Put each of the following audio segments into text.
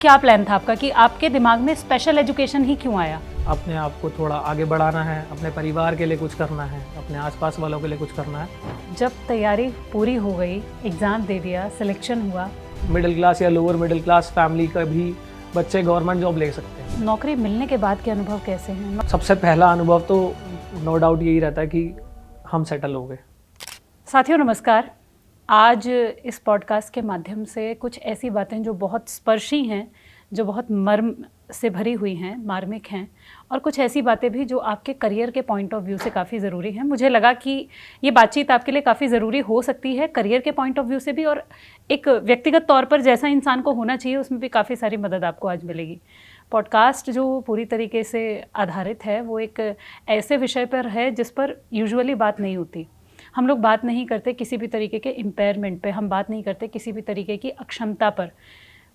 क्या प्लान था आपका कि आपके दिमाग में स्पेशल एजुकेशन ही क्यों आया? अपने आप को थोड़ा आगे बढ़ाना है, अपने परिवार के लिए कुछ करना है, अपने आसपास वालों के लिए कुछ करना है। जब तैयारी पूरी हो गई, एग्ज़ाम दे दिया, सिलेक्शन हुआ, मिडिल क्लास या लोअर मिडिल क्लास फैमिली का भी बच्चे गवर्नमेंट जॉब ले सकते हैं। नौकरी मिलने के बाद के अनुभव कैसे हैं? सबसे पहला अनुभव तो नो डाउट यही रहता है कि हम सेटल हो गए। साथियों नमस्कार। आज इस पॉडकास्ट के माध्यम से कुछ ऐसी बातें जो बहुत स्पर्शी हैं, जो बहुत मर्म से भरी हुई हैं, मार्मिक हैं, और कुछ ऐसी बातें भी जो आपके करियर के पॉइंट ऑफ व्यू से काफ़ी ज़रूरी हैं। मुझे लगा कि ये बातचीत आपके लिए काफ़ी ज़रूरी हो सकती है, करियर के पॉइंट ऑफ व्यू से भी, और एक व्यक्तिगत तौर पर जैसा इंसान को होना चाहिए उसमें भी काफ़ी सारी मदद आपको आज मिलेगी। पॉडकास्ट जो पूरी तरीके से आधारित है वो एक ऐसे विषय पर है जिस पर यूजुअली बात नहीं होती। हम लोग बात नहीं करते किसी भी तरीके के इम्पेयरमेंट पे, हम बात नहीं करते किसी भी तरीके की अक्षमता पर।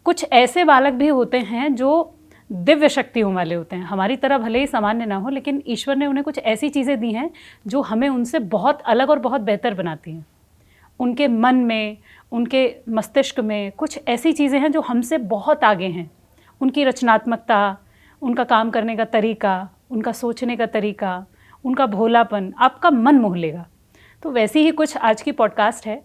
कुछ ऐसे बालक भी होते हैं जो दिव्य शक्तियों वाले होते हैं, हमारी तरह भले ही सामान्य ना हो, लेकिन ईश्वर ने उन्हें कुछ ऐसी चीज़ें दी हैं जो हमें उनसे बहुत अलग और बहुत बेहतर बनाती हैं। उनके मन में, उनके मस्तिष्क में कुछ ऐसी चीज़ें हैं जो हमसे बहुत आगे हैं। उनकी रचनात्मकता, उनका काम करने का तरीका, उनका सोचने का तरीका, उनका भोलापन आपका मन मोह लेगा। तो वैसी ही कुछ आज की पॉडकास्ट है।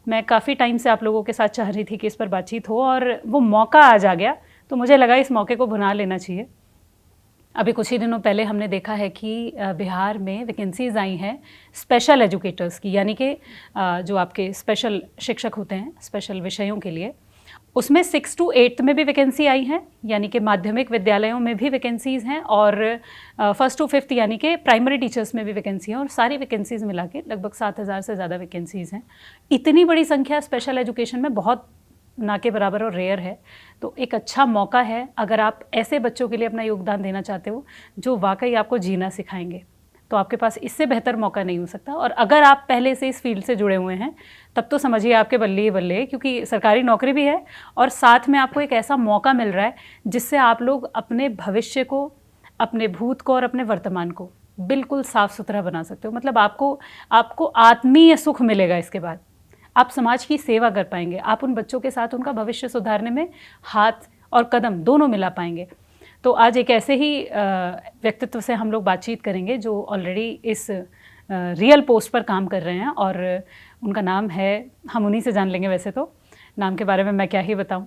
मैं काफ़ी टाइम से आप लोगों के साथ चाह रही थी कि इस पर बातचीत हो, और वो मौका आज आ गया, तो मुझे लगा इस मौके को भुना लेना चाहिए। अभी कुछ ही दिनों पहले हमने देखा है कि बिहार में वैकेंसीज़ आई हैं स्पेशल एजुकेटर्स की, यानी कि जो आपके स्पेशल शिक्षक होते हैं स्पेशल विषयों के लिए, उसमें 6 to 8 में भी वैकेंसी आई हैं, यानी कि माध्यमिक विद्यालयों में भी वैकेंसीज़ हैं, और 1st to 5th यानी कि प्राइमरी टीचर्स में भी वैकेंसी हैं, और सारी वैकेंसीज़ मिला के लगभग 7,000 से ज़्यादा वैकेंसीज़ हैं। इतनी बड़ी संख्या स्पेशल एजुकेशन में बहुत ना के बराबर और रेयर है। तो एक अच्छा मौका है अगर आप ऐसे बच्चों के लिए अपना योगदान देना चाहते हो जो वाकई आपको जीना सिखाएंगे, तो आपके पास इससे बेहतर मौका नहीं हो सकता। और अगर आप पहले से इस फील्ड से जुड़े हुए हैं तब तो समझिए आपके बल्ले ही बल्ले, क्योंकि सरकारी नौकरी भी है और साथ में आपको एक ऐसा मौका मिल रहा है जिससे आप लोग अपने भविष्य को, अपने भूत को और अपने वर्तमान को बिल्कुल साफ सुथरा बना सकते हो। मतलब आपको आत्मीय सुख मिलेगा। इसके बाद आप समाज की सेवा कर पाएंगे, आप उन बच्चों के साथ उनका भविष्य सुधारने में हाथ और कदम दोनों मिला पाएंगे। तो आज एक ऐसे ही व्यक्तित्व से हम लोग बातचीत करेंगे जो ऑलरेडी इस रियल पोस्ट पर काम कर रहे हैं, और उनका नाम है, हम उन्हीं से जान लेंगे। वैसे तो नाम के बारे में मैं क्या ही बताऊं।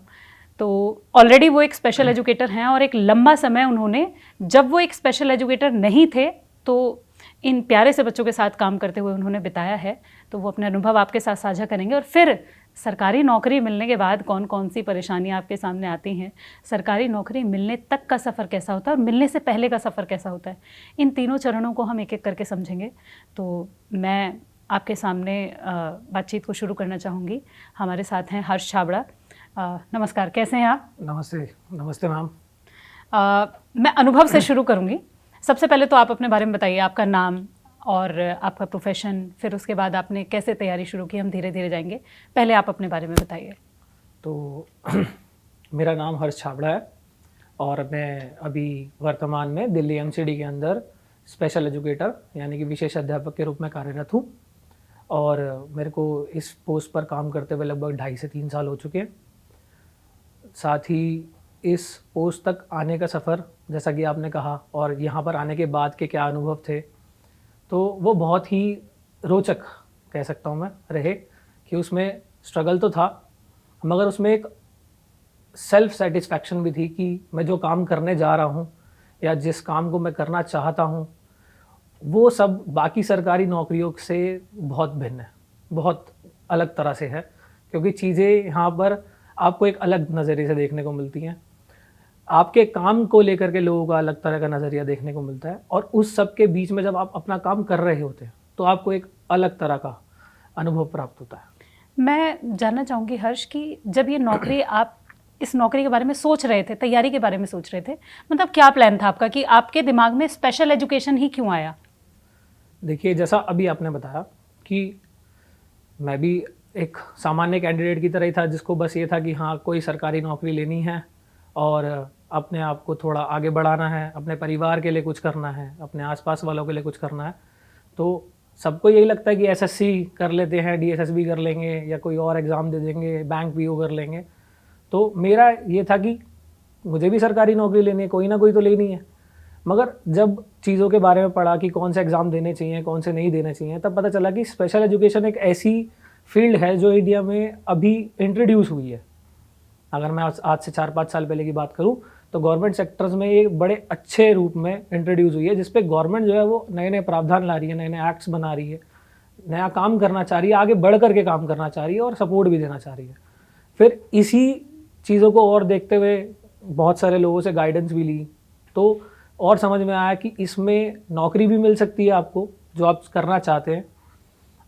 तो ऑलरेडी वो एक स्पेशल एजुकेटर हैं, और एक लंबा समय उन्होंने, जब वो एक स्पेशल एजुकेटर नहीं थे तो इन प्यारे से बच्चों के साथ काम करते हुए उन्होंने बिताया है। तो वो अपने अनुभव आपके साथ साझा करेंगे, और फिर सरकारी नौकरी मिलने के बाद कौन कौन सी परेशानियां आपके सामने आती हैं, सरकारी नौकरी मिलने तक का सफ़र कैसा होता है और मिलने से पहले का सफ़र कैसा होता है, इन तीनों चरणों को हम एक एक करके समझेंगे। तो मैं आपके सामने बातचीत को शुरू करना चाहूँगी। हमारे साथ हैं हर्ष छाबड़ा। नमस्कार, कैसे हैं आप? नमस्ते। नमस्ते मैम। मैं अनुभव से शुरू करूँगी। सबसे पहले तो आप अपने बारे में बताइए, आपका नाम और आपका प्रोफेशन, फिर उसके बाद आपने कैसे तैयारी शुरू की, हम धीरे धीरे जाएंगे। पहले आप अपने बारे में बताइए। तो मेरा नाम हर्ष छाबड़ा है, और मैं अभी वर्तमान में दिल्ली एमसीडी के अंदर स्पेशल एजुकेटर यानी कि विशेष अध्यापक के रूप में कार्यरत हूँ। और मेरे को इस पोस्ट पर काम करते हुए लगभग 2.5 से 3 साल हो चुके हैं। साथ ही इस पोस्ट तक आने का सफ़र, जैसा कि आपने कहा, और यहाँ पर आने के बाद के क्या अनुभव थे, तो वो बहुत ही रोचक कह सकता हूँ मैं रहे। कि उसमें स्ट्रगल तो था, मगर उसमें एक सेल्फ सेटिस्फैक्शन भी थी कि मैं जो काम करने जा रहा हूँ या जिस काम को मैं करना चाहता हूँ वो सब बाकी सरकारी नौकरियों से बहुत भिन्न है, बहुत अलग तरह से है। क्योंकि चीज़ें यहाँ पर आपको एक अलग नज़रिए से देखने को मिलती हैं, आपके काम को लेकर के लोगों का अलग तरह का नज़रिया देखने को मिलता है, और उस सब के बीच में जब आप अपना काम कर रहे होते हैं तो आपको एक अलग तरह का अनुभव प्राप्त होता है। मैं जानना चाहूँगी हर्ष कि जब ये नौकरी, आप इस नौकरी के बारे में सोच रहे थे, तैयारी के बारे में सोच रहे थे, मतलब क्या प्लान था आपका कि आपके दिमाग में स्पेशल एजुकेशन ही क्यों आया? देखिए, जैसा अभी आपने बताया कि मैं भी एक सामान्य कैंडिडेट की तरह ही था, जिसको बस ये था कि हाँ, कोई सरकारी नौकरी लेनी है और अपने आप को थोड़ा आगे बढ़ाना है, अपने परिवार के लिए कुछ करना है, अपने आसपास वालों के लिए कुछ करना है। तो सबको यही लगता है कि एसएससी कर लेते हैं, डीएसएसबी कर लेंगे, या कोई और एग्ज़ाम दे देंगे, बैंक पीओ कर लेंगे। तो मेरा ये था कि मुझे भी सरकारी नौकरी लेनी है, कोई ना कोई तो लेनी है। मगर जब चीज़ों के बारे में पढ़ा कि कौन से एग्ज़ाम देने चाहिए, कौन से नहीं देने चाहिए, तब पता चला कि स्पेशल एजुकेशन एक ऐसी फील्ड है जो इंडिया में अभी इंट्रोड्यूस हुई है। अगर मैं आज से 4-5 साल पहले की बात करूं तो गवर्नमेंट सेक्टर्स में ये बड़े अच्छे रूप में इंट्रोड्यूस हुई है, जिसपे गवर्नमेंट जो है वो नए नए प्रावधान ला रही है, नए नए एक्ट्स बना रही है, नया काम करना चाह रही है, आगे बढ़ करके काम करना चाह रही है और सपोर्ट भी देना चाह रही है। फिर इसी चीज़ों को और देखते हुए बहुत सारे लोगों से गाइडेंस भी ली, तो और समझ में आया कि इसमें नौकरी भी मिल सकती है आपको जो आप करना चाहते हैं,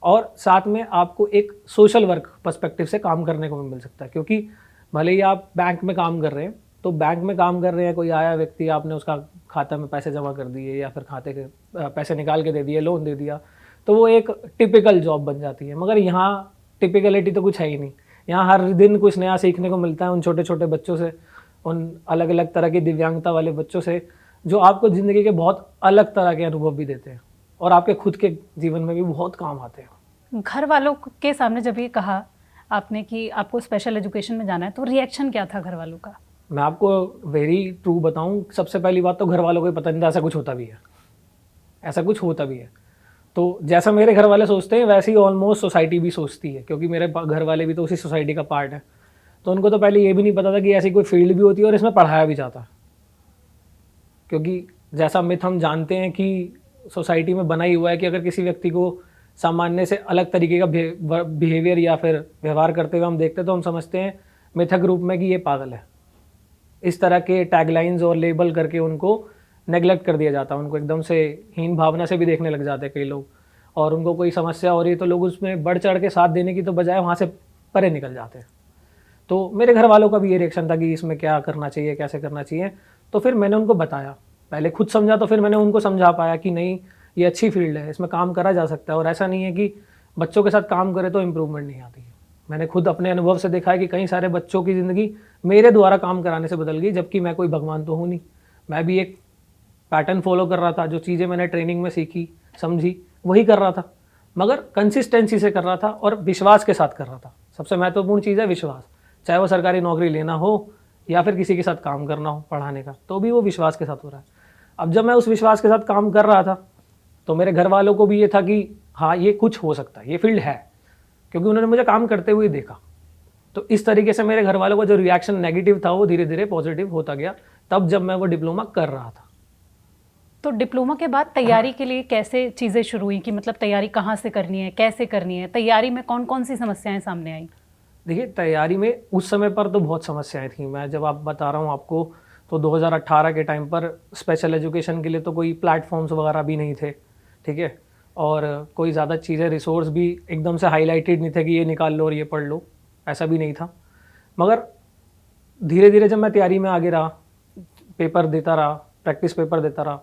और साथ में आपको एक सोशल वर्क पर्सपेक्टिव से काम करने को भी मिल सकता है। क्योंकि भले ही आप बैंक में काम कर रहे हैं, तो बैंक में काम कर रहे हैं, कोई आया व्यक्ति, आपने उसका खाता में पैसे जमा कर दिए या फिर खाते के पैसे निकाल के दे दिए, लोन दे दिया, तो वो एक टिपिकल जॉब बन जाती है। मगर यहाँ टिपिकलिटी तो कुछ है ही नहीं। यहाँ हर दिन कुछ नया सीखने को मिलता है उन छोटे छोटे बच्चों से, उन अलग अलग तरह की दिव्यांगता वाले बच्चों से, जो आपको ज़िंदगी के बहुत अलग तरह के अनुभव भी देते हैं और आपके खुद के जीवन में भी बहुत काम आते हैं। घर वालों के सामने जब ये कहा आपने कि आपको स्पेशल एजुकेशन में जाना है, तो रिएक्शन क्या था घर वालों का? मैं आपको वेरी ट्रू बताऊं, सबसे पहली बात तो घर वालों को ही पता नहीं था ऐसा कुछ होता भी है, ऐसा कुछ होता भी है। तो जैसा मेरे घर वाले सोचते हैं वैसे ही ऑलमोस्ट सोसाइटी भी सोचती है, क्योंकि मेरे घर वाले भी तो उसी सोसाइटी का पार्ट है। तो उनको तो पहले ये भी नहीं पता था कि ऐसी कोई फील्ड भी होती है और इसमें पढ़ाया भी जाता है। क्योंकि जैसा मिथ हम जानते हैं कि सोसाइटी में बना ही हुआ है कि अगर किसी व्यक्ति को सामान्य से अलग तरीके का बिहेवियर या फिर व्यवहार करते हुए हम देखते हैं तो हम समझते हैं मिथक रूप में कि ये पागल है। इस तरह के टैगलाइंस और लेबल करके उनको नेगलेक्ट कर दिया जाता है, उनको एकदम से हीन भावना से भी देखने लग जाते हैं कई लोग, और उनको कोई समस्या हो रही है तो लोग उसमें बढ़ चढ़ के साथ देने की तो बजाय वहाँ से परे निकल जाते हैं। तो मेरे घर वालों का भी ये रिएक्शन था कि इसमें क्या करना चाहिए, कैसे करना चाहिए। तो फिर मैंने उनको बताया, पहले खुद समझा तो फिर मैंने उनको समझा पाया कि नहीं, ये अच्छी फील्ड है, इसमें काम करा जा सकता है, और ऐसा नहीं है कि बच्चों के साथ काम करे तो इम्प्रूवमेंट नहीं आती है। मैंने खुद अपने अनुभव से देखा है कि कई सारे बच्चों की ज़िंदगी मेरे द्वारा काम कराने से बदल गई, जबकि मैं कोई भगवान तो हूँ नहीं। मैं भी एक पैटर्न फॉलो कर रहा था, जो चीज़ें मैंने ट्रेनिंग में सीखी समझी वही कर रहा था, मगर कंसिस्टेंसी से कर रहा था और विश्वास के साथ कर रहा था। सबसे महत्वपूर्ण चीज़ है विश्वास, चाहे वो सरकारी नौकरी लेना हो या फिर किसी के साथ काम करना हो पढ़ाने का, तो भी वो विश्वास के साथ हो रहा है। अब जब मैं उस विश्वास के साथ काम कर रहा था तो मेरे घर वालों को भी ये था कि हाँ, ये कुछ हो सकता है, ये फील्ड है, क्योंकि उन्होंने मुझे काम करते हुए देखा। तो इस तरीके से मेरे घर वालों का जो रिएक्शन नेगेटिव था वो धीरे धीरे पॉजिटिव होता गया, तब जब मैं वो डिप्लोमा कर रहा था। तो डिप्लोमा के बाद तैयारी के लिए कैसे चीज़ें शुरू हुई, कि मतलब तैयारी कहाँ से करनी है, कैसे करनी है, तैयारी में कौन कौन सी समस्याएं सामने आई? देखिए, तैयारी में उस समय पर तो बहुत समस्याएं थी। मैं जब आप बता रहा हूँ आपको, तो 2018 के टाइम पर स्पेशल एजुकेशन के लिए तो कोई प्लेटफॉर्म्स वगैरह भी नहीं थे, ठीक है, और कोई ज़्यादा चीज़ें, रिसोर्स भी एकदम से हाईलाइटेड नहीं थे कि ये निकाल लो और ये पढ़ लो, ऐसा भी नहीं था। मगर धीरे धीरे जब मैं तैयारी में आगे रहा, पेपर देता रहा, प्रैक्टिस पेपर देता रहा,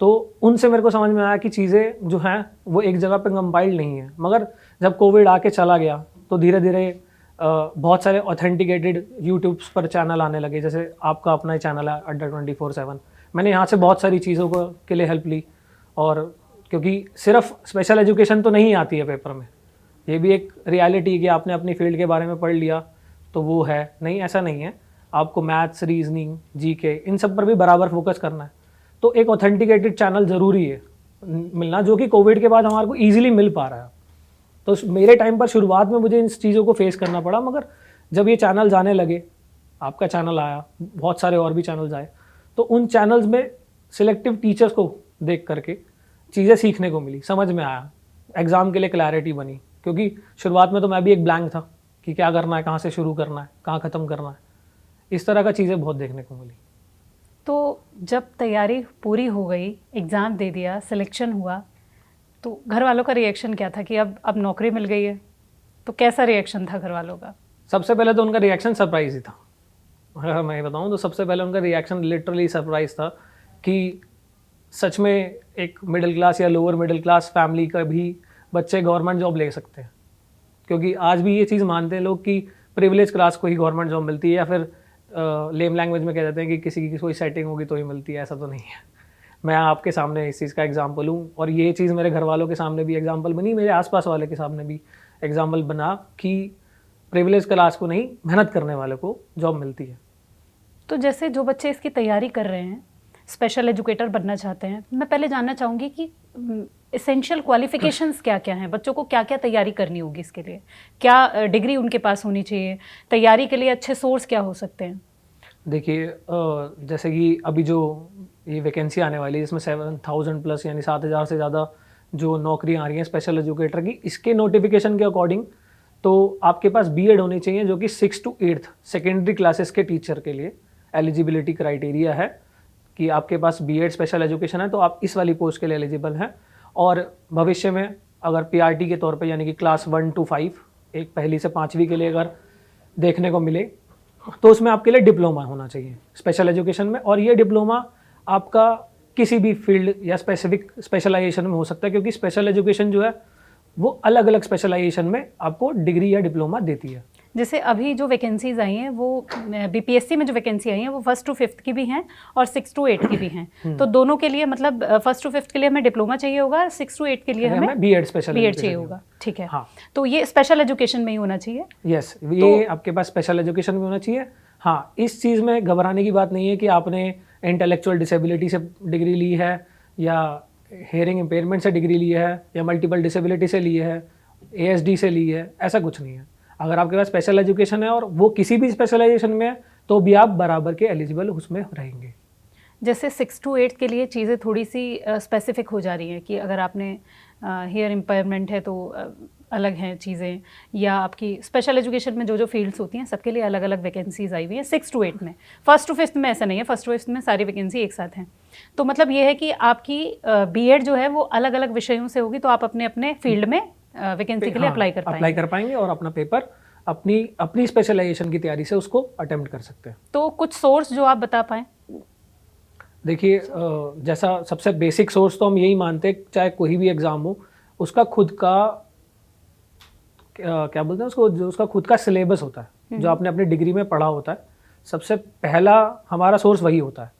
तो उनसे मेरे को समझ में आया कि चीज़ें जो हैं वो एक जगह पे कंपाइल्ड नहीं है। मगर जब कोविड आके चला गया तो धीरे धीरे बहुत सारे ऑथेंटिकेटेड यूट्यूब्स पर चैनल आने लगे, जैसे आपका अपना ही चैनल है अड्डा 24/7। मैंने यहाँ से बहुत सारी चीज़ों को के लिए हेल्प ली, और क्योंकि सिर्फ स्पेशल एजुकेशन तो नहीं आती है पेपर में, ये भी एक रियलिटी है कि आपने अपनी फील्ड के बारे में पढ़ लिया तो वो है नहीं, ऐसा नहीं है। आपको मैथ्स, रीजनिंग, जीके, इन सब पर भी बराबर फोकस करना है। तो एक ऑथेंटिकेटेड चैनल ज़रूरी है मिलना, जो कि कोविड के बाद हमारे को ईजिली मिल पा रहा है। तो मेरे टाइम पर शुरुआत में मुझे इन चीज़ों को फेस करना पड़ा, मगर जब ये चैनल्स आने लगे, आपका चैनल आया, बहुत सारे और भी चैनल्स आए, तो उन चैनल्स में सिलेक्टिव टीचर्स को देख करके चीज़ें सीखने को मिली, समझ में आया, एग्ज़ाम के लिए क्लैरिटी बनी। क्योंकि शुरुआत में तो मैं भी एक ब्लैंक था कि क्या करना है, कहाँ से शुरू करना है, कहाँ ख़त्म करना है, इस तरह का चीज़ें बहुत देखने को मिली। तो जब तैयारी पूरी हो गई, एग्ज़ाम दे दिया, सिलेक्शन हुआ, तो घर वालों का रिएक्शन क्या था कि अब नौकरी मिल गई है? तो कैसा रिएक्शन था घर वालों का? सबसे पहले तो उनका रिएक्शन सरप्राइज ही था। अगर मैं बताऊं तो सबसे पहले उनका रिएक्शन लिटरली सरप्राइज था कि सच में एक मिडिल क्लास या लोअर मिडिल क्लास फैमिली का भी बच्चे गवर्नमेंट जॉब ले सकते हैं। क्योंकि आज भी ये चीज़ मानते हैं लोग कि प्रिविलेज क्लास को ही गवर्नमेंट जॉब मिलती है, या फिर लेम लैंग्वेज में कह देते हैं कि किसी की कोई सेटिंग होगी तो ही मिलती है। ऐसा तो नहीं है। मैं आपके सामने इस चीज़ का एग्जाम्पल हूँ, और ये चीज़ मेरे घर वालों के सामने भी एग्जाम्पल बनी, मेरे आसपास वाले के सामने भी एग्जाम्पल बना कि प्रिविलेज क्लास को नहीं, मेहनत करने वाले को जॉब मिलती है। तो जैसे जो बच्चे इसकी तैयारी कर रहे हैं, स्पेशल एजुकेटर बनना चाहते हैं, मैं पहले जानना चाहूँगी कि एसेंशियल क्वालिफिकेशंस क्या क्या हैं, बच्चों को क्या क्या तैयारी करनी होगी इसके लिए, क्या डिग्री उनके पास होनी चाहिए, तैयारी के लिए अच्छे सोर्स क्या हो सकते हैं? देखिए जैसे कि अभी जो ये वैकेंसी आने वाली है इसमें 7,000 प्लस यानी 7,000 से ज़्यादा जो नौकरियाँ आ रही हैं स्पेशल एजुकेटर की, इसके नोटिफिकेशन के अकॉर्डिंग तो आपके पास बीएड होनी चाहिए, जो कि 6 to 8 सेकेंडरी क्लासेस के टीचर के लिए एलिजिबिलिटी क्राइटेरिया है कि आपके पास बीएड स्पेशल एजुकेशन है तो आप इस वाली पोस्ट के लिए एलिजिबल हैं। और भविष्य में अगर पीआरटी के तौर पे यानी कि क्लास 1 to 5 एक पहली से 5वीं के लिए अगर देखने को मिले तो उसमें आपके लिए डिप्लोमा होना चाहिए स्पेशल एजुकेशन में, और ये डिप्लोमा आपका किसी भी फील्ड या स्पेसिफिक स्पेशलाइजेशन में हो सकता है, क्योंकि स्पेशल एजुकेशन जो है वो अलग अलग स्पेशलाइजेशन में आपको डिग्री या डिप्लोमा देती है। जैसे अभी जो वैकेंसीज आई हैं वो बीपीएससी में जो वैकेंसी आई हैं वो 1st to 5th की भी हैं और 6 to 8 की भी हैं, तो दोनों के लिए मतलब 1st to 5th के लिए हमें डिप्लोमा चाहिए होगा और 6 to 8 के लिए हमें बीएड चाहिए होगा। ठीक है, हाँ। तो ये स्पेशल एजुकेशन में ही होना चाहिए। यस, ये आपके पास स्पेशल एजुकेशन में होना चाहिए। हाँ, इस चीज़ में घबराने की बात नहीं है कि आपने इंटेलेक्चुअल डिसेबिलिटी से डिग्री ली है या हेयरिंग इम्पेयरमेंट से डिग्री ली है या मल्टीपल डिसेबिलिटी से ली है, एएसडी से ली है, ऐसा कुछ नहीं है। अगर आपके पास स्पेशल एजुकेशन है और वो किसी भी स्पेशलाइजेशन में है तो भी आप बराबर के एलिजिबल उसमें रहेंगे। जैसे 6 to 8 के लिए चीज़ें थोड़ी सी स्पेसिफिक हो जा रही हैं कि अगर आपने हेयर इम्पेयरमेंट है तो अलग हैं चीज़ें, या आपकी स्पेशल एजुकेशन में जो जो फील्ड्स होती हैं सबके लिए अलग अलग वैकेंसीज आई हुई हैं 6 to 8 में। 1st to 5th में ऐसा नहीं है, 1st to 5th में सारी वैकेंसी एक साथ हैं। तो मतलब ये है कि आपकी बीएड जो है वो अलग अलग विषयों से होगी, तो आप अपने अपने फील्ड में वैकेंसी के लिए अप्लाई कर पाएंगे और अपना पेपर अपनी स्पेशलाइजेशन की तैयारी से उसको अटेम्प्ट कर सकते हैं। तो कुछ सोर्स जो आप बता पाएँ? देखिए जैसा सबसे बेसिक सोर्स तो हम यही मानते हैं, चाहे कोई भी एग्ज़ाम हो उसका खुद का क्या बोलते हैं उसको, जो उसका खुद का सिलेबस होता है जो आपने अपनी डिग्री में पढ़ा होता है, सबसे पहला हमारा सोर्स वही होता है।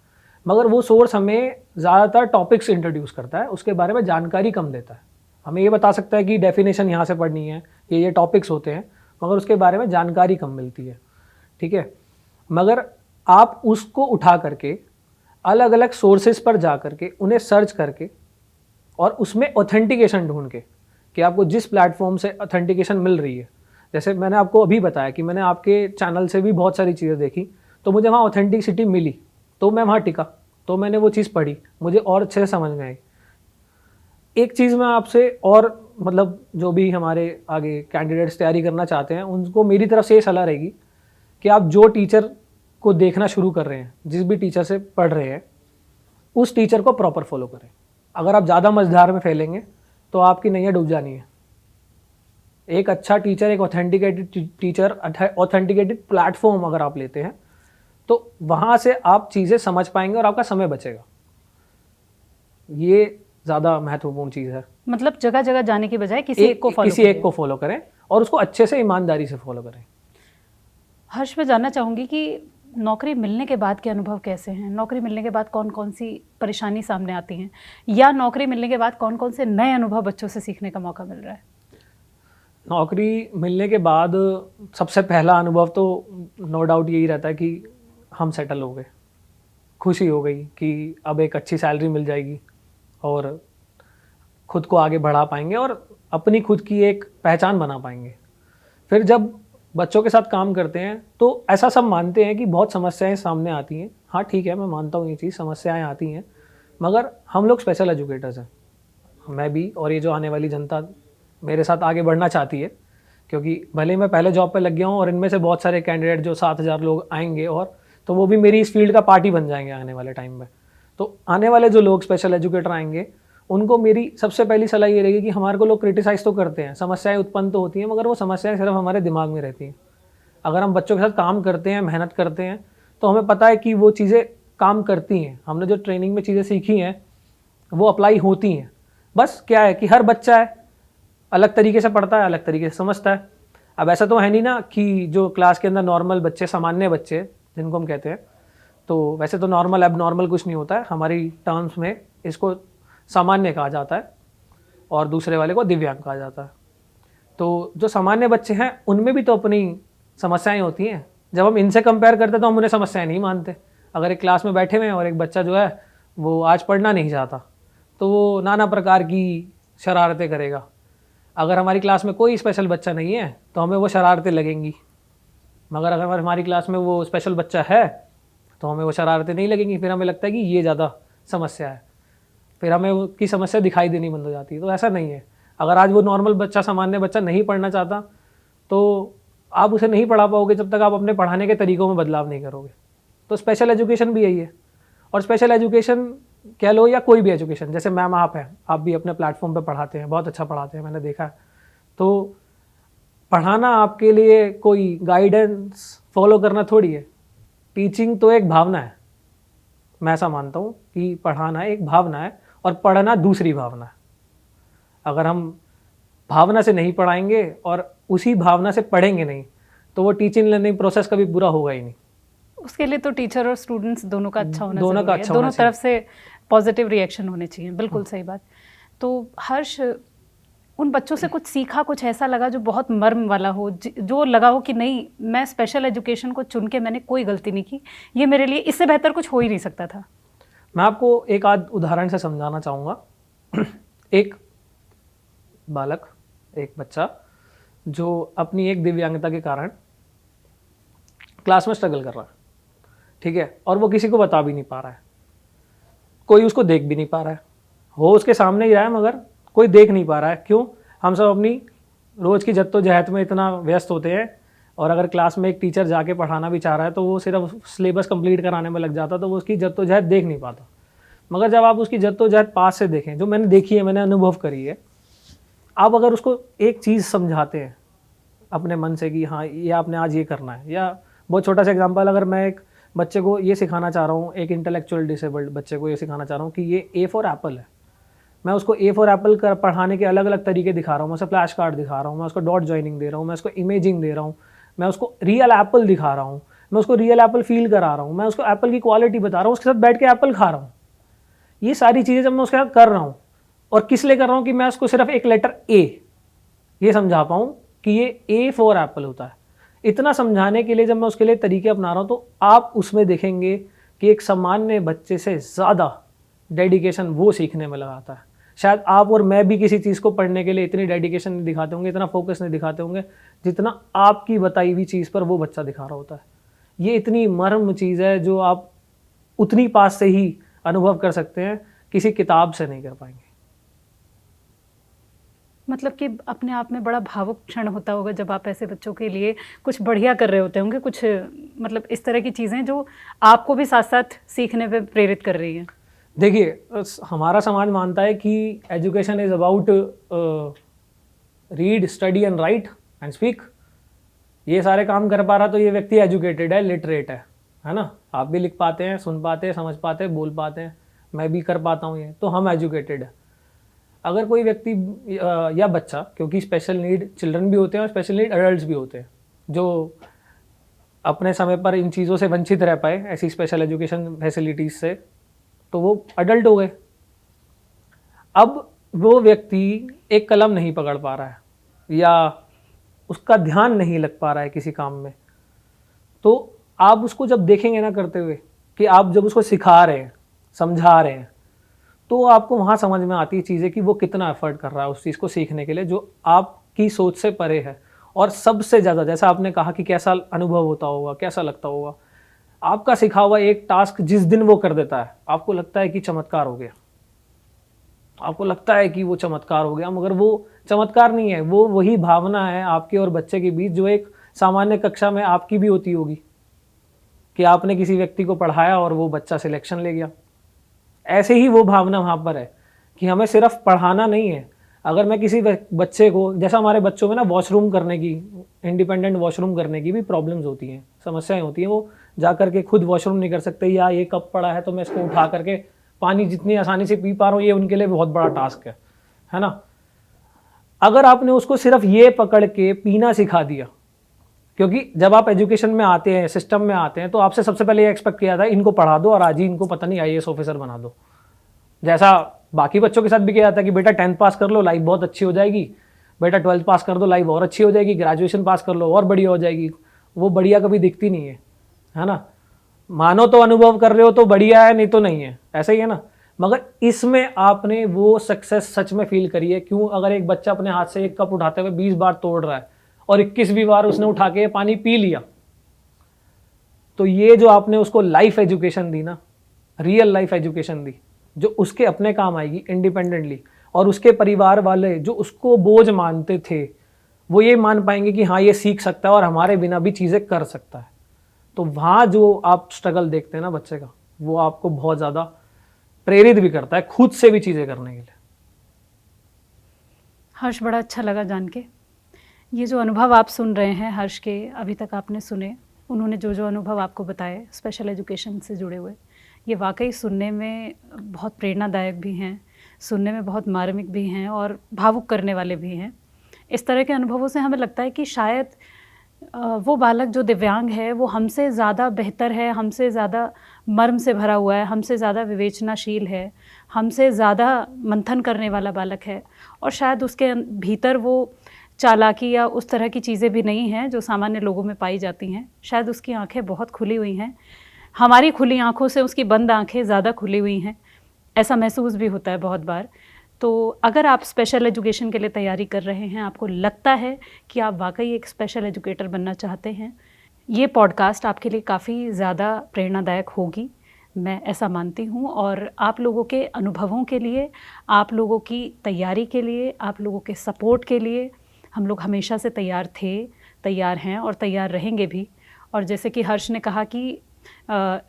मगर वो सोर्स हमें ज़्यादातर टॉपिक्स इंट्रोड्यूस करता है, उसके बारे में जानकारी कम देता है। हमें ये बता सकता है कि डेफिनेशन यहाँ से पढ़नी है, ये टॉपिक्स होते हैं, मगर उसके बारे में जानकारी कम मिलती है। ठीक है, मगर आप उसको उठा करके अलग अलग सोर्सेज पर जा करके उन्हें सर्च करके और उसमें ऑथेंटिकेशन ढूंढ के कि आपको जिस प्लेटफॉर्म से ऑथेंटिकेशन मिल रही है, जैसे मैंने आपको अभी बताया कि मैंने आपके चैनल से भी बहुत सारी चीज़ें देखी तो मुझे वहाँ ऑथेंटिसिटी मिली, तो मैं वहाँ टिका, तो मैंने वो चीज़ पढ़ी, मुझे और अच्छे से समझ में आई। एक चीज़ मैं आपसे और मतलब जो भी हमारे आगे कैंडिडेट्स तैयारी करना चाहते हैं उनको मेरी तरफ से ये सलाह रहेगी कि आप जो टीचर को देखना शुरू कर रहे हैं, जिस भी टीचर से पढ़ रहे हैं, उस टीचर को प्रॉपर फॉलो करें। अगर आप ज़्यादा मझधार में फैलेंगे तो आपकी नैया डूब जानी है। एक अच्छा टीचर, एक ऑथेंटिकेटेड टीचर, ऑथेंटिकेटेड प्लेटफॉर्म अगर आप लेते हैं तो वहाँ से आप चीज़ें समझ पाएंगे और आपका समय बचेगा। ये ज़्यादा महत्वपूर्ण चीज़ है। मतलब जगह जगह जाने की बजाय किसी एक को फॉलो करें और उसको अच्छे से ईमानदारी से फॉलो करें। हर्ष, मैं जानना चाहूँगी कि नौकरी मिलने के बाद के अनुभव कैसे हैं? नौकरी मिलने के बाद कौन कौन सी परेशानी सामने आती हैं, या नौकरी मिलने के बाद कौन कौन से नए अनुभव बच्चों से सीखने का मौका मिल रहा है? नौकरी मिलने के बाद सबसे पहला अनुभव तो नो डाउट यही रहता है कि हम सेटल हो गए, खुशी हो गई कि अब एक अच्छी सैलरी मिल जाएगी और खुद को आगे बढ़ा पाएंगे और अपनी खुद की एक पहचान बना पाएंगे। फिर जब बच्चों के साथ काम करते हैं तो ऐसा सब मानते हैं कि बहुत समस्याएं सामने आती हैं। हाँ ठीक है, मैं मानता हूँ ये चीज़, समस्याएं आती हैं, मगर हम लोग स्पेशल एजुकेटर्स हैं, मैं भी और ये जो आने वाली जनता मेरे साथ आगे बढ़ना चाहती है, क्योंकि भले ही मैं पहले जॉब पे लग गया हूँ और इनमें से बहुत सारे कैंडिडेट जो 7,000 लोग आएंगे और तो वो भी मेरी इस फील्ड का पार्टी बन जाएंगे आने वाले टाइम में। तो आने वाले जो लोग स्पेशल एजुकेटर आएंगे उनको मेरी सबसे पहली सलाह ये रहेगी कि हमारे को लोग क्रिटिसाइज़ तो करते हैं, समस्याएं उत्पन्न तो होती हैं, मगर वो समस्याएं सिर्फ हमारे दिमाग में रहती हैं। अगर हम बच्चों के साथ काम करते हैं, मेहनत करते हैं, तो हमें पता है कि वो चीज़ें काम करती हैं। हमने जो ट्रेनिंग में चीज़ें सीखी हैं वो अप्लाई होती हैं। बस क्या है कि हर बच्चा है, अलग तरीके से पढ़ता है, अलग तरीके से समझता है। अब ऐसा तो है नहीं ना कि जो क्लास के अंदर नॉर्मल बच्चे, सामान्य बच्चे जिनको हम कहते हैं, तो वैसे तो नॉर्मल अब नॉर्मल कुछ नहीं होता है, हमारी टर्म्स में इसको सामान्य कहा जाता है और दूसरे वाले को दिव्यांग कहा जाता है। तो जो सामान्य बच्चे हैं उनमें भी तो अपनी समस्याएं होती हैं, जब हम इनसे कंपेयर करते तो हम उन्हें समस्याएं नहीं मानते। अगर एक क्लास में बैठे हुए हैं और एक बच्चा जो है वो आज पढ़ना नहीं चाहता तो वो नाना प्रकार की शरारतें करेगा। अगर हमारी क्लास में कोई स्पेशल बच्चा नहीं है तो हमें वो शरारतें लगेंगी, मगर अगर हमारी क्लास में वो स्पेशल बच्चा है तो हमें वो शरारतें नहीं लगेंगी। फिर हमें लगता है कि ये ज़्यादा समस्या है, फिर हमें उसकी समस्या दिखाई देनी बंद हो जाती है। तो ऐसा नहीं है। अगर आज वो नॉर्मल बच्चा, सामान्य बच्चा नहीं पढ़ना चाहता तो आप उसे नहीं पढ़ा पाओगे जब तक आप अपने पढ़ाने के तरीकों में बदलाव नहीं करोगे। तो स्पेशल एजुकेशन भी यही है। और स्पेशल एजुकेशन कह लो या कोई भी एजुकेशन, जैसे मैम आप हैं, आप भी अपने प्लेटफॉर्म पे पढ़ाते हैं, बहुत अच्छा पढ़ाते हैं, मैंने देखा है। तो पढ़ाना आपके लिए कोई गाइडेंस फॉलो करना थोड़ी है। टीचिंग तो एक भावना है। मैं ऐसा मानता हूँ कि पढ़ाना एक भावना है और पढ़ना दूसरी भावना है। अगर हम भावना से नहीं पढ़ाएंगे और उसी भावना से पढ़ेंगे नहीं तो वो टीचिंग लर्निंग प्रोसेस कभी पूरा होगा ही नहीं। उसके लिए तो टीचर और स्टूडेंट्स दोनों का अच्छा होना दोनों का ज़रूरी है, अच्छा दोनों होना तरफ से पॉजिटिव रिएक्शन होने चाहिए। बिल्कुल सही बात। तो हर्ष, उन बच्चों से कुछ सीखा, कुछ ऐसा लगा जो बहुत मर्म वाला हो, जो लगा हो कि नहीं, मैं स्पेशल एजुकेशन को चुन के मैंने कोई गलती नहीं की, ये मेरे लिए इससे बेहतर कुछ हो ही नहीं सकता था? मैं आपको एक आध उदाहरण से समझाना चाहूँगा। एक बालक, एक बच्चा जो अपनी एक दिव्यांगता के कारण क्लास में स्ट्रगल कर रहा है, ठीक है, और वो किसी को बता भी नहीं पा रहा है, कोई उसको देख भी नहीं पा रहा है, वो उसके सामने ही रहा है मगर कोई देख नहीं पा रहा है। क्यों? हम सब अपनी रोज़ की जद्दोजहद में इतना व्यस्त होते हैं, और अगर क्लास में एक टीचर जाके पढ़ाना भी चाह रहा है तो वो सिर्फ सिलेबस कंप्लीट कराने में लग जाता, तो वो उसकी जद्दोजहद देख नहीं पाता। मगर जब आप उसकी जद्दोजहद पास से देखें, जो मैंने देखी है, मैंने अनुभव करी है, आप अगर उसको एक चीज़ समझाते हैं अपने मन से कि हाँ ये आपने आज ये करना है, या बहुत छोटा सा एग्जांपल, अगर मैं एक बच्चे को ये सिखाना चाह रहा हूँ, एक इंटेलेक्चुअल डिसेबल्ड बच्चे को ये सिखाना चाह रहा हूँ कि ये ए फॉर एप्पल है, मैं उसको ए फॉर एप्पल कर पढ़ाने के अलग अलग तरीके दिखा रहा हूँ, मैं उसको फ्लैश कार्ड दिखा रहा हूँ, मैं उसको डॉट जॉइनिंग दे रहा हूँ, मैं उसको इमेजिंग दे रहा हूँ, मैं उसको रियल एप्पल दिखा रहा हूँ, मैं उसको रियल एप्पल फील करा रहा हूँ, मैं उसको एप्पल की क्वालिटी बता रहा हूँ, उसके साथ बैठ के एप्पल खा रहा हूँ। ये सारी चीज़ें जब मैं उसके साथ कर रहा हूँ, और किस लिए कर रहा हूँ कि मैं उसको सिर्फ एक लेटर ए ये समझा पाऊँ कि ये ए फॉर एप्पल होता है। इतना समझाने के लिए जब मैं उसके लिए तरीके अपना रहा हूँ तो आप उसमें देखेंगे कि एक सामान्य बच्चे से ज़्यादा डेडिकेशन वो सीखने में लगाता है। शायद आप और मैं भी किसी चीज़ को पढ़ने के लिए इतनी डेडिकेशन नहीं दिखाते होंगे, इतना फोकस नहीं दिखाते होंगे जितना आपकी बताई हुई चीज़ पर वो बच्चा दिखा रहा होता है। ये इतनी मर्म चीज़ है जो आप उतनी पास से ही अनुभव कर सकते हैं, किसी किताब से नहीं कर पाएंगे। मतलब कि अपने आप में बड़ा भावुक क्षण होता होगा जब आप ऐसे बच्चों के लिए कुछ बढ़िया कर रहे होते होंगे, कुछ मतलब इस तरह की चीज़ें जो आपको भी साथ साथ सीखने पे प्रेरित कर रही हैं। देखिए, हमारा समाज मानता है कि education is about read, study and right and speak. ये सारे काम कर पा रहा तो ये व्यक्ति एजुकेटेड है, लिटरेट है ना। आप भी लिख पाते हैं, सुन पाते हैं, समझ पाते हैं, बोल पाते हैं, मैं भी कर पाता हूँ, ये तो हम एजुकेटेड है। अगर कोई व्यक्ति या बच्चा, क्योंकि स्पेशल नीड चिल्ड्रन भी होते हैं और स्पेशल नीड एडल्ट्स भी होते हैं जो अपने समय पर इन चीज़ों से वंचित रह पाए, ऐसी स्पेशल एजुकेशन फैसिलिटीज़ से, तो वो अडल्ट हो गए। अब वो व्यक्ति एक कलम नहीं पकड़ पा रहा है या उसका ध्यान नहीं लग पा रहा है किसी काम में, तो आप उसको जब देखेंगे ना करते हुए, कि आप जब उसको सिखा रहे हैं, समझा रहे हैं, तो आपको वहाँ समझ में आती है चीज़ें कि वो कितना एफर्ट कर रहा है उस चीज़ को सीखने के लिए जो आपकी सोच से परे है। और सबसे ज़्यादा, जैसा आपने कहा कि कैसा अनुभव होता होगा, कैसा लगता होगा, आपका सिखा हुआ एक टास्क जिस दिन वो कर देता है, आपको लगता है कि चमत्कार हो गया, आपको लगता है कि वो चमत्कार हो गया, मगर वो चमत्कार नहीं है। वो वही भावना है आपके और बच्चे के बीच जो एक सामान्य कक्षा में आपकी भी होती होगी, कि आपने किसी व्यक्ति को पढ़ाया और वो बच्चा सिलेक्शन ले गया। ऐसे ही वो भावना वहाँ पर है कि हमें सिर्फ पढ़ाना नहीं है। अगर मैं किसी बच्चे को, जैसा हमारे बच्चों में ना वॉशरूम करने की, इंडिपेंडेंट वॉशरूम करने की भी प्रॉब्लम्स होती हैं, समस्याएं होती हैं, वो जा करके खुद वॉशरूम नहीं कर सकते, या ये कप पड़ा है तो मैं इसको उठा करके पानी जितनी आसानी से पी पा रहा हूँ, ये उनके लिए बहुत बड़ा टास्क है ना। अगर आपने उसको सिर्फ ये पकड़ के पीना सिखा दिया, क्योंकि जब आप एजुकेशन में आते हैं, सिस्टम में आते हैं, तो आपसे सबसे पहले ये एक्सपेक्ट किया था इनको पढ़ा दो और आज ही इनको पता नहीं IAS ऑफिसर बना दो। जैसा बाकी बच्चों के साथ भी किया था कि बेटा 10th पास कर लो, लाइफ बहुत अच्छी हो जाएगी, बेटा 12th पास कर दो, लाइफ और अच्छी हो जाएगी, ग्रेजुएशन पास कर लो और बढ़िया हो जाएगी। वो बढ़िया कभी दिखती नहीं है ना। मानो तो अनुभव कर रहे हो तो बढ़िया है, नहीं तो नहीं है, ऐसा ही है ना। मगर इसमें आपने वो सक्सेस सच में फील करी है। क्यों? अगर एक बच्चा अपने हाथ से एक कप उठाते हुए 20 बार तोड़ रहा है और 21वीं बार उसने उठा के पानी पी लिया, तो ये जो आपने उसको लाइफ एजुकेशन दी ना, रियल लाइफ एजुकेशन दी, जो उसके अपने काम आएगी इंडिपेंडेंटली, और उसके परिवार वाले जो उसको बोझ मानते थे वो ये मान पाएंगे कि हाँ ये सीख सकता है और हमारे बिना भी चीज़ें कर सकता है। तो वहाँ जो आप स्ट्रगल देखते हैं ना बच्चे का, वो आपको बहुत ज़्यादा प्रेरित भी करता है खुद से भी चीज़ें करने के लिए। हर्ष, बड़ा अच्छा लगा जान के। ये जो अनुभव आप सुन रहे हैं हर्ष के, अभी तक आपने सुने, उन्होंने जो जो अनुभव आपको बताए स्पेशल एजुकेशन से जुड़े हुए, ये वाकई सुनने में बहुत प्रेरणादायक भी हैं, सुनने में बहुत मार्मिक भी हैं और भावुक करने वाले भी हैं। इस तरह के अनुभवों से हमें लगता है कि शायद वो बालक जो दिव्यांग है वो हमसे ज़्यादा बेहतर है, हमसे ज़्यादा मर्म से भरा हुआ है, हमसे ज़्यादा विवेचनाशील है, हमसे ज़्यादा मंथन करने वाला बालक है, और शायद उसके भीतर वो चालाकी या उस तरह की चीज़ें भी नहीं हैं जो सामान्य लोगों में पाई जाती हैं। शायद उसकी आंखें बहुत खुली हुई हैं, हमारी खुली आंखों से उसकी बंद आंखें ज़्यादा खुली हुई हैं, ऐसा महसूस भी होता है बहुत बार। तो अगर आप स्पेशल एजुकेशन के लिए तैयारी कर रहे हैं, आपको लगता है कि आप वाकई एक स्पेशल एजुकेटर बनना चाहते हैं, ये पॉडकास्ट आपके लिए काफ़ी ज़्यादा प्रेरणादायक होगी, मैं ऐसा मानती हूँ। और आप लोगों के अनुभवों के लिए, आप लोगों की तैयारी के लिए, आप लोगों के सपोर्ट के लिए हम लोग हमेशा से तैयार थे, तैयार हैं और तैयार रहेंगे भी। और जैसे कि हर्ष ने कहा कि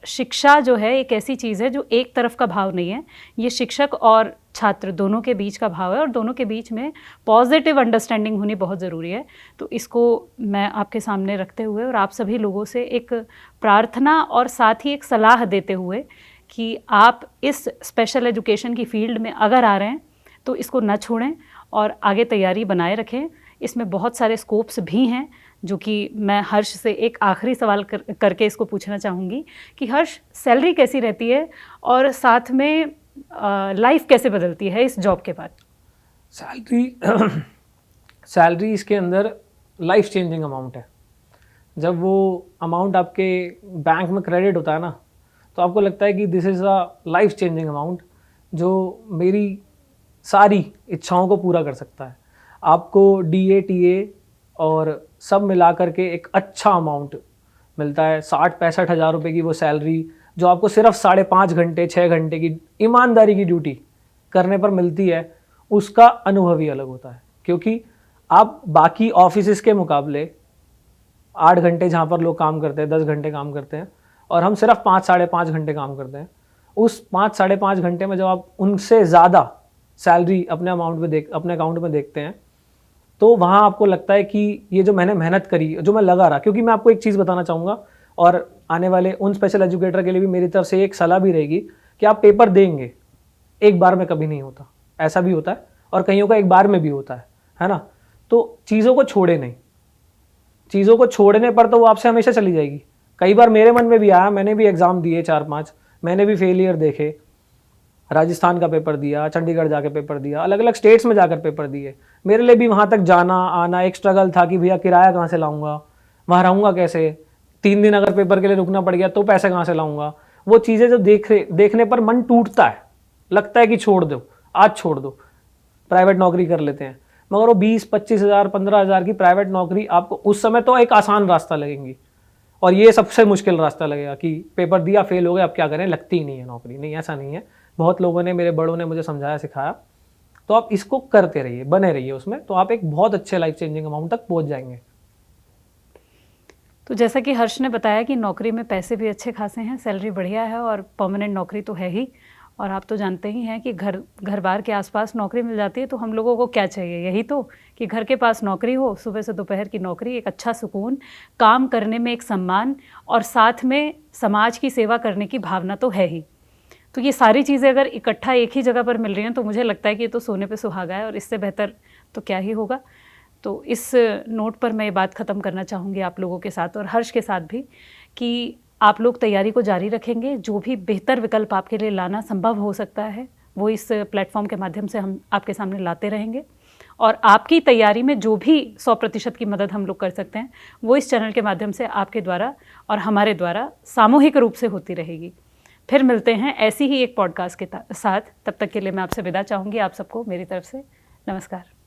शिक्षा जो है एक ऐसी चीज़ है जो एक तरफ का भाव नहीं है, ये शिक्षक और छात्र दोनों के बीच का भाव है, और दोनों के बीच में पॉजिटिव अंडरस्टैंडिंग होनी बहुत ज़रूरी है। तो इसको मैं आपके सामने रखते हुए और आप सभी लोगों से एक प्रार्थना और साथ ही एक सलाह देते हुए कि आप इस स्पेशल एजुकेशन की फील्ड में अगर आ रहे हैं तो इसको न छोड़ें और आगे तैयारी बनाए रखें। इसमें बहुत सारे स्कोप्स भी हैं, जो कि मैं हर्ष से एक आखिरी सवाल करके इसको पूछना चाहूँगी कि हर्ष, सैलरी कैसी रहती है और साथ में लाइफ कैसे बदलती है इस जॉब के बाद? सैलरी इसके अंदर लाइफ चेंजिंग अमाउंट है। जब वो अमाउंट आपके बैंक में क्रेडिट होता है ना, तो आपको लगता है कि this is a life changing amount जो मेरी सारी इच्छाओं को पूरा कर सकता है। आपको DA TA और सब मिला करके एक अच्छा अमाउंट मिलता है, 60-65 हज़ार रुपये की वो सैलरी जो आपको सिर्फ 5.5 घंटे 6 घंटे की ईमानदारी की ड्यूटी करने पर मिलती है, उसका अनुभव ही अलग होता है। क्योंकि आप बाकी ऑफिस के मुकाबले 8 घंटे जहाँ पर लोग काम करते हैं, 10 घंटे काम करते हैं, और हम सिर्फ 5-5.5 घंटे काम करते हैं। उस 5-5.5 घंटे में जब आप उनसे ज़्यादा सैलरी अपने अपने अकाउंट में देखते हैं, तो वहाँ आपको लगता है कि ये जो मैंने मेहनत करी, जो मैं लगा रहा। क्योंकि मैं आपको एक चीज़ बताना चाहूँगा, और आने वाले उन स्पेशल एजुकेटर के लिए भी मेरी तरफ से एक सलाह भी रहेगी कि आप पेपर देंगे, एक बार में कभी नहीं होता, ऐसा भी होता है, और कईयों का एक बार में भी होता है ना। तो चीज़ों को छोड़े नहीं, चीज़ों को छोड़ने पर तो वो आपसे हमेशा चली जाएगी। कई बार मेरे मन में भी आया, मैंने भी एग्ज़ाम दिए 4-5, मैंने भी फेलियर देखे, राजस्थान का पेपर दिया, चंडीगढ़ जाके पेपर दिया, अलग अलग स्टेट्स में जाकर पेपर दिए। मेरे लिए भी वहाँ तक जाना आना एक स्ट्रगल था कि भैया किराया कहाँ से लाऊंगा, वहाँ रहूँगा कैसे, 3 दिन अगर पेपर के लिए रुकना पड़ गया तो पैसे कहाँ से लाऊंगा। वो चीज़ें जब देखने पर मन टूटता है, लगता है कि छोड़ दो, आज छोड़ दो, प्राइवेट नौकरी कर लेते हैं। मगर वो 20-25 हज़ार 15 हज़ार की प्राइवेट नौकरी आपको उस समय तो एक आसान रास्ता लगेंगी, और ये सबसे मुश्किल रास्ता लगेगा कि पेपर दिया, फेल हो गए, अब क्या करें, लगती ही नहीं है नौकरी। नहीं, ऐसा नहीं है। बहुत लोगों ने, मेरे बड़ों ने मुझे समझाया सिखाया। तो आप इसको करते रहिए, बने रहिए उसमें, तो आप एक बहुत अच्छे लाइफ चेंजिंग अमाउंट तक पहुंच जाएंगे। तो जैसा कि हर्ष ने बताया कि नौकरी में पैसे भी अच्छे खासे हैं, सैलरी बढ़िया है और परमानेंट नौकरी तो है ही। और आप तो जानते ही हैं कि घर बार के आसपास नौकरी मिल जाती है तो हम लोगों को क्या चाहिए, यही तो कि घर के पास नौकरी हो, सुबह से दोपहर की नौकरी, एक अच्छा सुकून, काम करने में एक सम्मान, और साथ में समाज की सेवा करने की भावना तो है ही। तो ये सारी चीज़ें अगर इकट्ठा एक ही जगह पर मिल रही हैं तो मुझे लगता है कि ये तो सोने पे सुहागा है, और इससे बेहतर तो क्या ही होगा। तो इस नोट पर मैं ये बात ख़त्म करना चाहूँगी आप लोगों के साथ और हर्ष के साथ भी, कि आप लोग तैयारी को जारी रखेंगे। जो भी बेहतर विकल्प आपके लिए लाना संभव हो सकता है वो इस प्लेटफॉर्म के माध्यम से हम आपके सामने लाते रहेंगे। और आपकी तैयारी में जो भी 100% की मदद हम लोग कर सकते हैं वो इस चैनल के माध्यम से आपके द्वारा और हमारे द्वारा सामूहिक रूप से होती रहेगी। फिर मिलते हैं ऐसी ही एक पॉडकास्ट के साथ। तब तक के लिए मैं आपसे विदा चाहूँगी। आप सबको मेरी तरफ से नमस्कार।